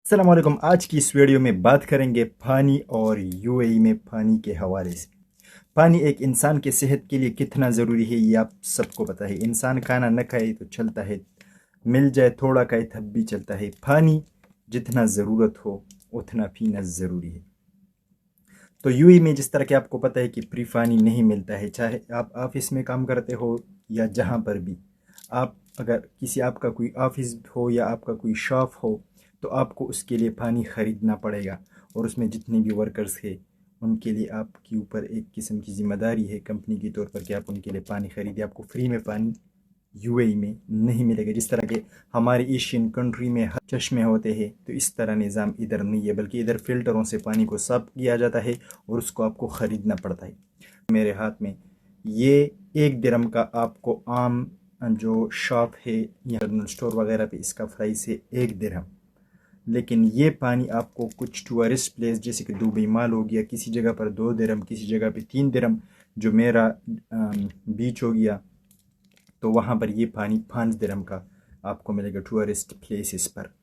अस्सलाम वालेकुम। आज की इस वीडियो में बात करेंगे पानी और यूएई में पानी के हवाले से। पानी एक इंसान के सेहत के लिए कितना ज़रूरी है ये आप सबको पता है। इंसान खाना न खाए तो चलता है, मिल जाए थोड़ा खाए तब भी चलता है। पानी जितना ज़रूरत हो उतना पीना ज़रूरी है। तो यूएई में जिस तरह के आपको पता है कि फ्री पानी नहीं मिलता है, चाहे आप ऑफिस में काम करते हो या जहाँ पर भी आप, अगर किसी आपका कोई ऑफिस हो या आपका कोई शॉप हो तो आपको उसके लिए पानी ख़रीदना पड़ेगा। और उसमें जितने भी वर्कर्स हैं उनके लिए आपके ऊपर एक किस्म की ज़िम्मेदारी है कंपनी के तौर पर कि आप उनके लिए पानी ख़रीदें। आपको फ्री में पानी यूएई में नहीं मिलेगा। जिस तरह के हमारे एशियन कंट्री में हर चश्मे होते हैं तो इस तरह निज़ाम इधर नहीं है, बल्कि इधर फ़िल्टरों से पानी को साफ किया जाता है और उसको आपको ख़रीदना पड़ता है। मेरे हाथ में ये 1 दिरहम का आपको आम जो शॉप है या जनरल स्टोर वगैरह पे इसका प्राइस है 1 दिरहम। लेकिन ये पानी आपको कुछ टूरिस्ट प्लेस जैसे कि दुबई मॉल हो गया, किसी जगह पर 2 दिरहम, किसी जगह पे 3 दिरहम, जो मेरा बीच हो गया तो वहाँ पर ये पानी 5 दिरहम का आपको मिलेगा टूरिस्ट प्लेसेस पर।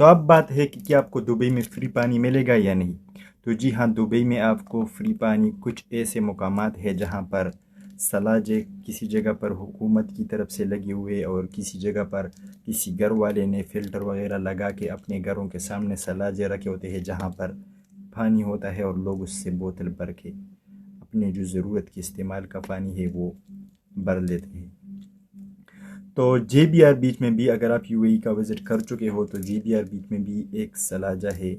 तो अब बात है कि क्या आपको दुबई में फ्री पानी मिलेगा या नहीं। तो जी हाँ, दुबई में आपको फ्री पानी कुछ ऐसे मकामात है जहाँ पर सलाजे किसी जगह पर हुकूमत की तरफ से लगे हुए और किसी जगह पर किसी घर वाले ने फ़िल्टर वगैरह लगा के अपने घरों के सामने सलाजे रखे होते हैं जहाँ पर पानी होता है और लोग उससे बोतल भर के अपने जो ज़रूरत के इस्तेमाल का पानी है वो भर लेते हैं। तो JBR बीच में भी अगर आप यूएई का विज़िट कर चुके हो तो JBR बीच में भी एक सलाजा है।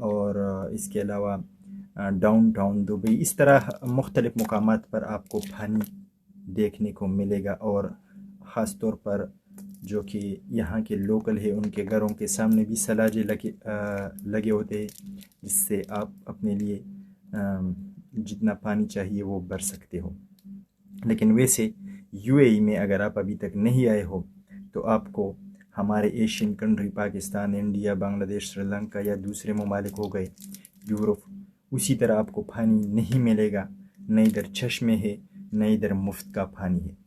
और इसके अलावा डाउन टाउन दुबई, इस तरह मुख्तलिफ़ मकामात पर आपको पानी देखने को मिलेगा। और ख़ास तौर पर जो कि यहाँ के लोकल है उनके घरों के सामने भी सलाजे लगे होते हैं जिससे आप अपने लिए जितना पानी चाहिए वो भर सकते हो। लेकिन वैसे यूएई में अगर आप अभी तक नहीं आए हो तो आपको हमारे Asian country Pakistan, India, Bangladesh, Sri Lanka या दूसरे ममालिक हो गए, यूरोप, उसी तरह आपको पानी नहीं मिलेगा। न इधर चश्मे है न इधर मुफ्त का पानी है।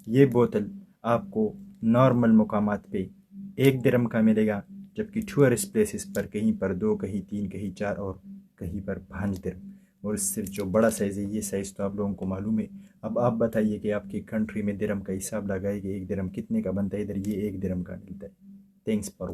ये बोतल आपको नॉर्मल मकामात पे 1 दिरहम का मिलेगा, जबकि टूरिस्ट प्लेसेस पर कहीं पर 2, कहीं 3, कहीं 4 और कहीं पर 5 दिरहम। और सिर्फ जो बड़ा साइज़ है, ये साइज़ तो आप लोगों को मालूम है। अब आप बताइए कि आपकी कंट्री में दिरहम का हिसाब लगाइए कि 1 दिरहम कितने का बनता है। इधर ये 1 दिरहम का मिलता है। Thanks for